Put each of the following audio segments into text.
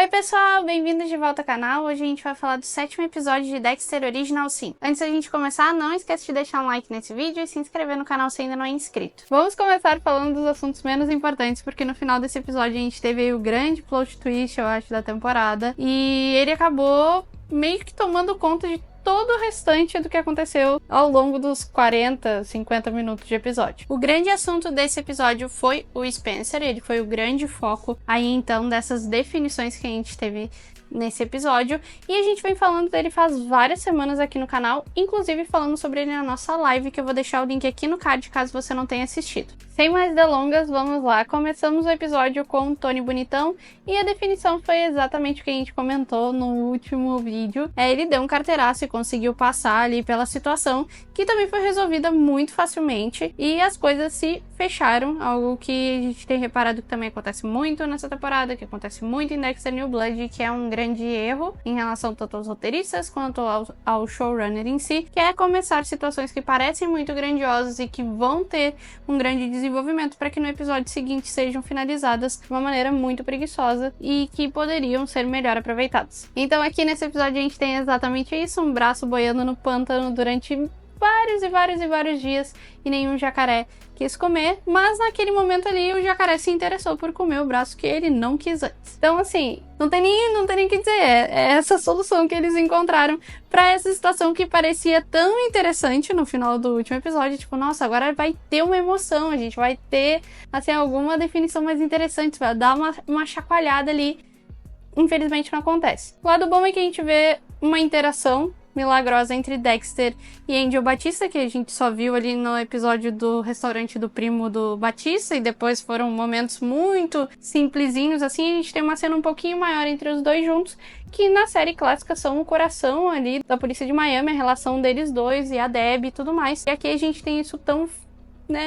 Oi pessoal, bem-vindos de volta ao canal. Hoje a gente vai falar do 7º episódio de Dexter Original Sin. Antes da gente começar, não esquece de deixar um like nesse vídeo e se inscrever no canal se ainda não é inscrito. Vamos começar falando dos assuntos menos importantes, porque no final desse episódio a gente teve o grande plot twist, eu acho, da temporada. E ele acabou meio que tomando conta de todo o restante do que aconteceu ao longo dos 40, 50 minutos de episódio. O grande assunto desse episódio foi o Spencer, ele foi o grande foco aí então dessas definições que a gente teve nesse episódio, e a gente vem falando dele faz várias semanas aqui no canal, inclusive falando sobre ele na nossa live, que eu vou deixar o link aqui no card caso você não tenha assistido. Sem mais delongas, vamos lá. Começamos o episódio com o Tony bonitão, e a definição foi exatamente o que a gente comentou no último vídeo. Ele deu um carteiraço e conseguiu passar ali pela situação, que também foi resolvida muito facilmente, e as coisas se fecharam, algo que a gente tem reparado que também acontece muito nessa temporada, que acontece muito em Dexter New Blood, que é um grande erro em relação tanto aos roteiristas quanto ao showrunner em si, que é começar situações que parecem muito grandiosas e que vão ter um grande desenvolvimento para que no episódio seguinte sejam finalizadas de uma maneira muito preguiçosa e que poderiam ser melhor aproveitadas. Então aqui nesse episódio a gente tem exatamente isso, um braço boiando no pântano durante vários dias e nenhum jacaré quis comer, mas naquele momento ali o jacaré se interessou por comer o braço que ele não quis antes. Então assim, não tem nem o que dizer, é essa solução que eles encontraram pra essa situação que parecia tão interessante no final do último episódio, tipo, nossa, agora vai ter uma emoção, a gente vai ter, assim, alguma definição mais interessante, vai dar uma chacoalhada ali. Infelizmente não acontece. O lado bom é que a gente vê uma interação milagrosa entre Dexter e Angel Batista, que a gente só viu ali no episódio do restaurante do primo do Batista, e depois foram momentos muito simplesinhos, assim. A gente tem uma cena um pouquinho maior entre os dois juntos, que na série clássica são o coração ali da polícia de Miami, a relação deles dois e a Deb e tudo mais. E aqui a gente tem isso tão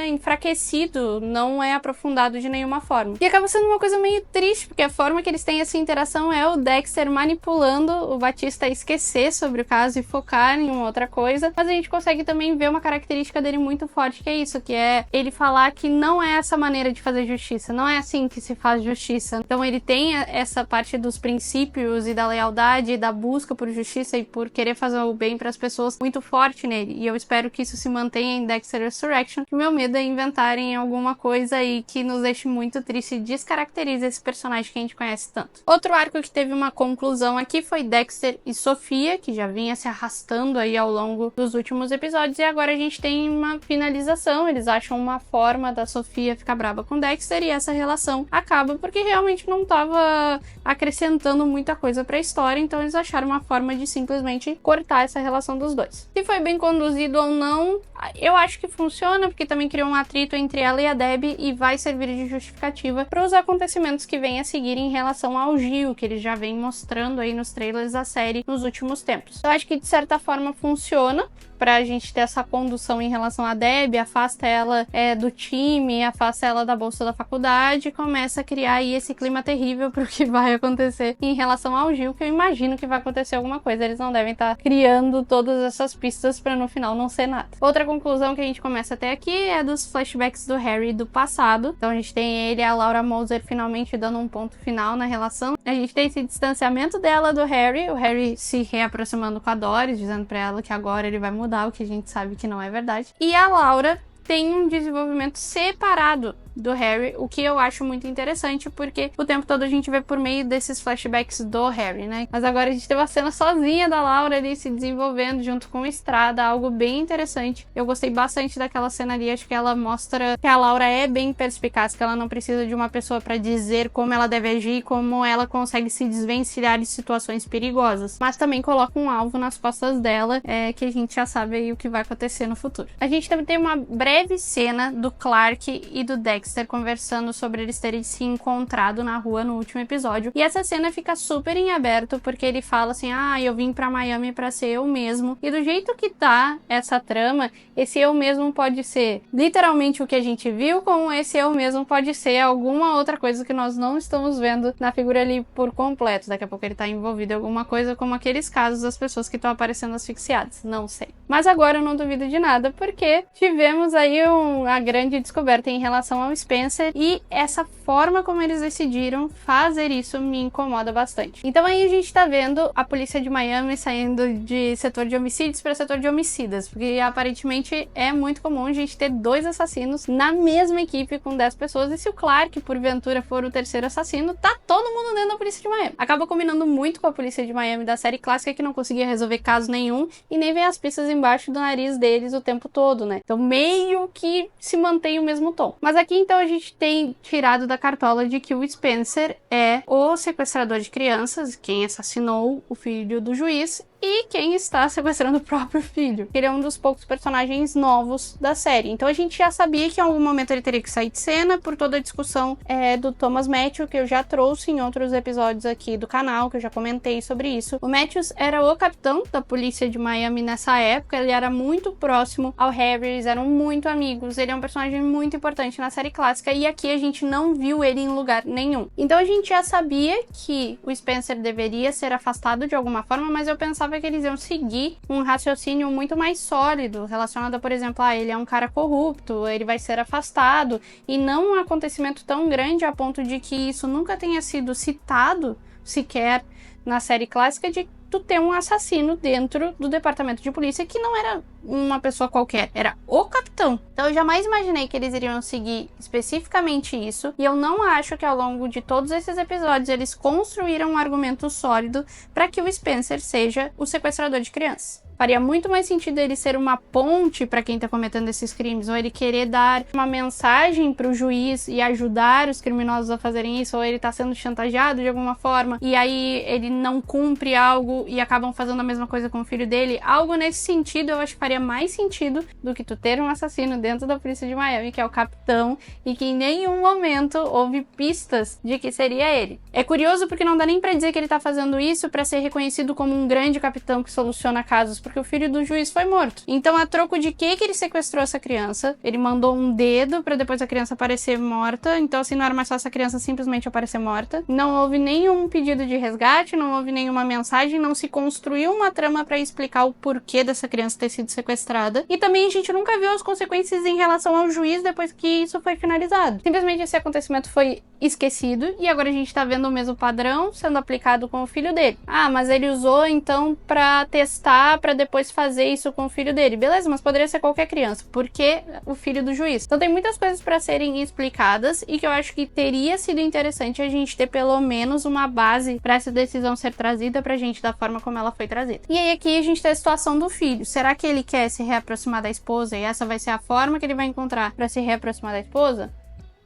enfraquecido, não é aprofundado de nenhuma forma. E acaba sendo uma coisa meio triste, porque a forma que eles têm essa interação é o Dexter manipulando o Batista a esquecer sobre o caso e focar em uma outra coisa, mas a gente consegue também ver uma característica dele muito forte, que é isso, que é ele falar que não é essa maneira de fazer justiça, não é assim que se faz justiça. Então ele tem essa parte dos princípios e da lealdade e da busca por justiça e por querer fazer o bem para as pessoas muito forte nele, e eu espero que isso se mantenha em Dexter Resurrection. O meu medo é inventarem alguma coisa aí que nos deixe muito triste e descaracterize esse personagem que a gente conhece tanto. Outro arco que teve uma conclusão aqui foi Dexter e Sofia, que já vinha se arrastando aí ao longo dos últimos episódios, e agora a gente tem uma finalização. Eles acham uma forma da Sofia ficar brava com Dexter e essa relação acaba, porque realmente não estava acrescentando muita coisa pra história, então eles acharam uma forma de simplesmente cortar essa relação dos dois. Se foi bem conduzido ou não, eu acho que funciona, porque também criou um atrito entre ela e a Deb e vai servir de justificativa para os acontecimentos que vêm a seguir em relação ao Gil, que eles já vêm mostrando aí nos trailers da série nos últimos tempos. Eu acho que de certa forma funciona pra gente ter essa condução em relação à Deb, afasta ela do time, afasta ela da bolsa da faculdade e começa a criar aí esse clima terrível pro que vai acontecer em relação ao Gil, que eu imagino que vai acontecer alguma coisa. Eles não devem estar criando todas essas pistas pra no final não ser nada. Outra conclusão que a gente começa até aqui é dos flashbacks do Harry do passado. Então a gente tem ele e a Laura Moser finalmente dando um ponto final na relação. A gente tem esse distanciamento dela do Harry, o Harry se reaproximando com a Doris, dizendo pra ela que agora ele vai mudar, o que a gente sabe que não é verdade. E a Laura tem um desenvolvimento separado do Harry, o que eu acho muito interessante, porque o tempo todo a gente vê por meio desses flashbacks do Harry, né? Mas agora a gente tem uma cena sozinha da Laura ali se desenvolvendo junto com o Estrada, algo bem interessante. Eu gostei bastante daquela cena ali, acho que ela mostra que a Laura é bem perspicaz, que ela não precisa de uma pessoa pra dizer como ela deve agir, como ela consegue se desvencilhar de situações perigosas, mas também coloca um alvo nas costas dela, que a gente já sabe aí o que vai acontecer no futuro. A gente também tem uma breve cena do Clark e do Dexter conversando sobre eles terem se encontrado na rua no último episódio, e essa cena fica super em aberto, porque ele fala assim, eu vim pra Miami pra ser eu mesmo, e do jeito que tá essa trama, esse eu mesmo pode ser literalmente o que a gente viu, como esse eu mesmo pode ser alguma outra coisa que nós não estamos vendo na figura ali por completo. Daqui a pouco ele tá envolvido em alguma coisa, como aqueles casos das pessoas que estão aparecendo asfixiadas, não sei. Mas agora eu não duvido de nada, porque tivemos aí a grande descoberta em relação ao o Spencer, e essa forma como eles decidiram fazer isso me incomoda bastante. Então aí a gente tá vendo a polícia de Miami saindo de setor de homicídios para setor de homicidas, porque aparentemente é muito comum a gente ter 2 assassinos na mesma equipe com 10 pessoas, e se o Clark porventura for o terceiro assassino, tá todo mundo dentro da polícia de Miami. Acaba combinando muito com a polícia de Miami da série clássica, que não conseguia resolver caso nenhum e nem vem as pistas embaixo do nariz deles o tempo todo, né? Então meio que se mantém o mesmo tom. Mas aqui então a gente tem tirado da cartola de que o Spencer é o sequestrador de crianças, quem assassinou o filho do juiz e quem está sequestrando o próprio filho. Ele é um dos poucos personagens novos da série. Então a gente já sabia que em algum momento ele teria que sair de cena por toda a discussão do Thomas Matthews, que eu já trouxe em outros episódios aqui do canal, que eu já comentei sobre isso. O Matthews era o capitão da polícia de Miami nessa época, ele era muito próximo ao Harry, eles eram muito amigos, ele é um personagem muito importante na série clássica, e aqui a gente não viu ele em lugar nenhum. Então a gente já sabia que o Spencer deveria ser afastado de alguma forma, mas eu pensava que eles iam seguir um raciocínio muito mais sólido, relacionado a, por exemplo, ele é um cara corrupto, ele vai ser afastado, e não um acontecimento tão grande a ponto de que isso nunca tenha sido citado sequer na série clássica, de tu ter um assassino dentro do departamento de polícia que não era uma pessoa qualquer, era o capitão. Então eu jamais imaginei que eles iriam seguir especificamente isso, e eu não acho que ao longo de todos esses episódios eles construíram um argumento sólido para que o Spencer seja o sequestrador de crianças. Faria muito mais sentido ele ser uma ponte para quem tá cometendo esses crimes, ou ele querer dar uma mensagem pro juiz e ajudar os criminosos a fazerem isso, ou ele tá sendo chantageado de alguma forma, e aí ele não cumpre algo e acabam fazendo a mesma coisa com o filho dele. Algo nesse sentido eu acho que faria mais sentido do que tu ter um assassino dentro da polícia de Miami, que é o capitão, e que em nenhum momento houve pistas de que seria ele. É curioso porque não dá nem pra dizer que ele tá fazendo isso pra ser reconhecido como um grande capitão que soluciona casos, porque o filho do juiz foi morto. Então, a troco de que ele sequestrou essa criança? Ele mandou um dedo pra depois a criança aparecer morta. Então, assim, não era mais só essa criança simplesmente aparecer morta. Não houve nenhum pedido de resgate, não houve nenhuma mensagem, não se construiu uma trama pra explicar o porquê dessa criança ter sido sequestrada. E também a gente nunca viu as consequências em relação ao juiz depois que isso foi finalizado. Simplesmente esse acontecimento foi esquecido e agora a gente tá vendo o mesmo padrão sendo aplicado com o filho dele. Ah, mas ele usou então pra testar, pra depois fazer isso com o filho dele. Beleza, mas poderia ser qualquer criança. Por que o filho do juiz? Então tem muitas coisas pra serem explicadas e que eu acho que teria sido interessante a gente ter pelo menos uma base pra essa decisão ser trazida pra gente da forma como ela foi trazida. E aí aqui a gente tem a situação do filho. Será que ele quer se reaproximar da esposa e essa vai ser a forma que ele vai encontrar pra se reaproximar da esposa?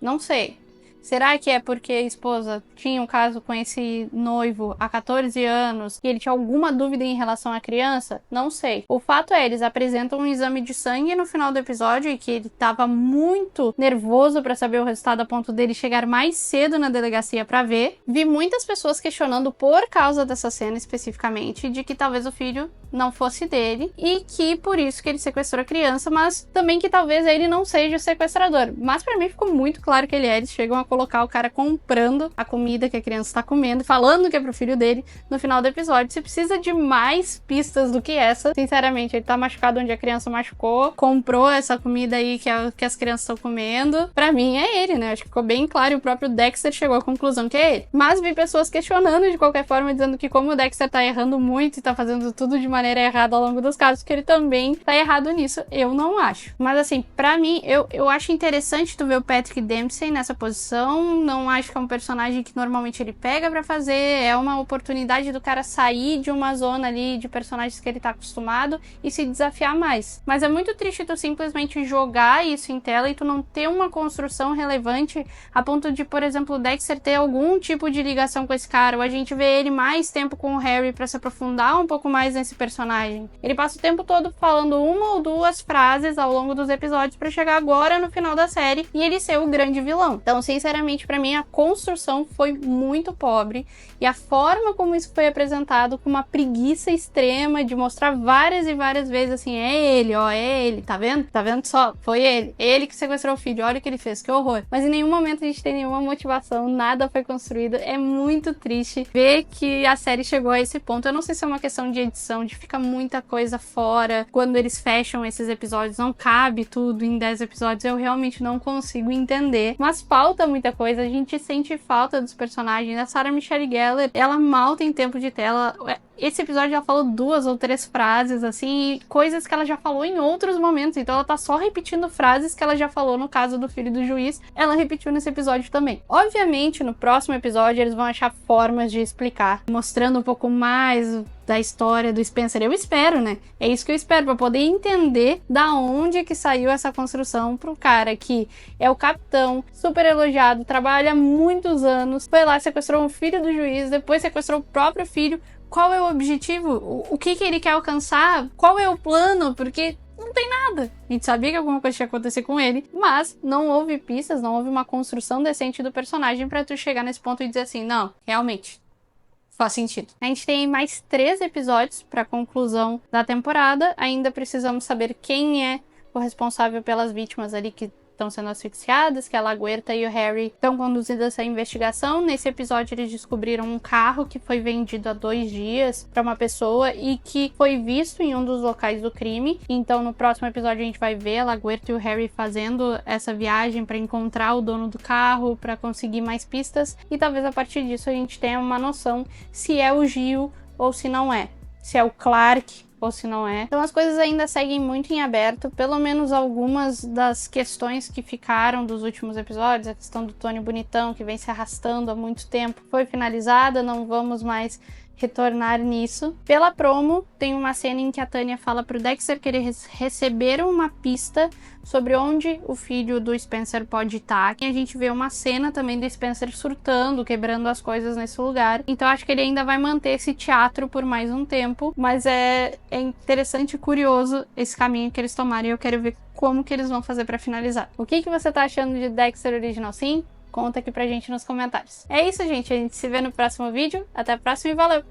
Não sei. Será que é porque a esposa tinha um caso com esse noivo há 14 anos e ele tinha alguma dúvida em relação à criança? Não sei. O fato é, eles apresentam um exame de sangue no final do episódio e que ele estava muito nervoso para saber o resultado a ponto dele chegar mais cedo na delegacia para ver. Vi muitas pessoas questionando por causa dessa cena especificamente de que talvez o filho não fosse dele e que por isso que ele sequestrou a criança, mas também que talvez ele não seja o sequestrador. Mas para mim ficou muito claro que ele é. Eles chegam a colocar o cara comprando a comida que a criança está comendo, falando que é pro filho dele no final do episódio. Se precisa de mais pistas do que essa, sinceramente, ele tá machucado onde a criança machucou, comprou essa comida aí que as crianças estão comendo. Pra mim é ele, né? Acho que ficou bem claro e o próprio Dexter chegou à conclusão que é ele. Mas vi pessoas questionando de qualquer forma, dizendo que como o Dexter tá errando muito e tá fazendo tudo de maneira errada ao longo dos casos, que ele também tá errado nisso. Eu não acho. Mas assim, pra mim, eu acho interessante tu ver o Patrick Dempsey nessa posição. Não acho que é um personagem que normalmente ele pega pra fazer, é uma oportunidade do cara sair de uma zona ali de personagens que ele tá acostumado e se desafiar mais. Mas é muito triste tu simplesmente jogar isso em tela e tu não ter uma construção relevante a ponto de, por exemplo, o Dexter ter algum tipo de ligação com esse cara, ou a gente vê ele mais tempo com o Harry pra se aprofundar um pouco mais nesse personagem. Ele passa o tempo todo falando uma ou duas frases ao longo dos episódios pra chegar agora no final da série e ele ser o grande vilão. Então, sinceramente, sinceramente, pra mim, a construção foi muito pobre e a forma como isso foi apresentado, com uma preguiça extrema de mostrar várias e várias vezes assim, é ele, ó, é ele, tá vendo? Tá vendo só? Foi ele que sequestrou o filho, olha o que ele fez, que horror. Mas em nenhum momento a gente tem nenhuma motivação, nada foi construído, é muito triste ver que a série chegou a esse ponto. Eu não sei se é uma questão de edição, de ficar muita coisa fora, quando eles fecham esses episódios, não cabe tudo em 10 episódios, eu realmente não consigo entender, mas falta muita coisa, a gente sente falta dos personagens. A Sarah Michelle Gellar, ela mal tem tempo de tela. Esse episódio ela falou 2 ou 3 frases, assim, coisas que ela já falou em outros momentos, então ela tá só repetindo frases que ela já falou no caso do filho do juiz, ela repetiu nesse episódio também. Obviamente, no próximo episódio eles vão achar formas de explicar, mostrando um pouco mais da história do Spencer. Eu espero, né? É isso que eu espero, pra poder entender da onde que saiu essa construção pro cara que é o capitão, super elogiado, trabalha há muitos anos, foi lá, sequestrou um filho do juiz, depois sequestrou o próprio filho. Qual é o objetivo? O que ele quer alcançar? Qual é o plano? Porque não tem nada. A gente sabia que alguma coisa ia acontecer com ele, mas não houve pistas, não houve uma construção decente do personagem pra tu chegar nesse ponto e dizer assim, não, realmente faz sentido. A gente tem mais 3 episódios pra conclusão da temporada. Ainda precisamos saber quem é o responsável pelas vítimas ali que estão sendo asfixiadas, que a Laguerta e o Harry estão conduzindo essa investigação. Nesse episódio eles descobriram um carro que foi vendido há 2 dias para uma pessoa e que foi visto em um dos locais do crime. Então no próximo episódio a gente vai ver a Laguerta e o Harry fazendo essa viagem para encontrar o dono do carro, para conseguir mais pistas, e talvez a partir disso a gente tenha uma noção se é o Gil ou se não é, se é o Clark ou se não é. Então as coisas ainda seguem muito em aberto, pelo menos algumas das questões que ficaram dos últimos episódios, a questão do Tony Bonitão, que vem se arrastando há muito tempo, foi finalizada, não vamos mais retornar nisso. Pela promo, tem uma cena em que a Tânia fala pro Dexter que eles receberam uma pista sobre onde o filho do Spencer pode estar. E a gente vê uma cena também do Spencer surtando, quebrando as coisas nesse lugar. Então acho que ele ainda vai manter esse teatro por mais um tempo, mas é interessante e curioso esse caminho que eles tomaram e eu quero ver como que eles vão fazer pra finalizar. O que você tá achando de Dexter Original Sin? Conta aqui pra gente nos comentários. É isso, gente. A gente se vê no próximo vídeo. Até a próxima e valeu!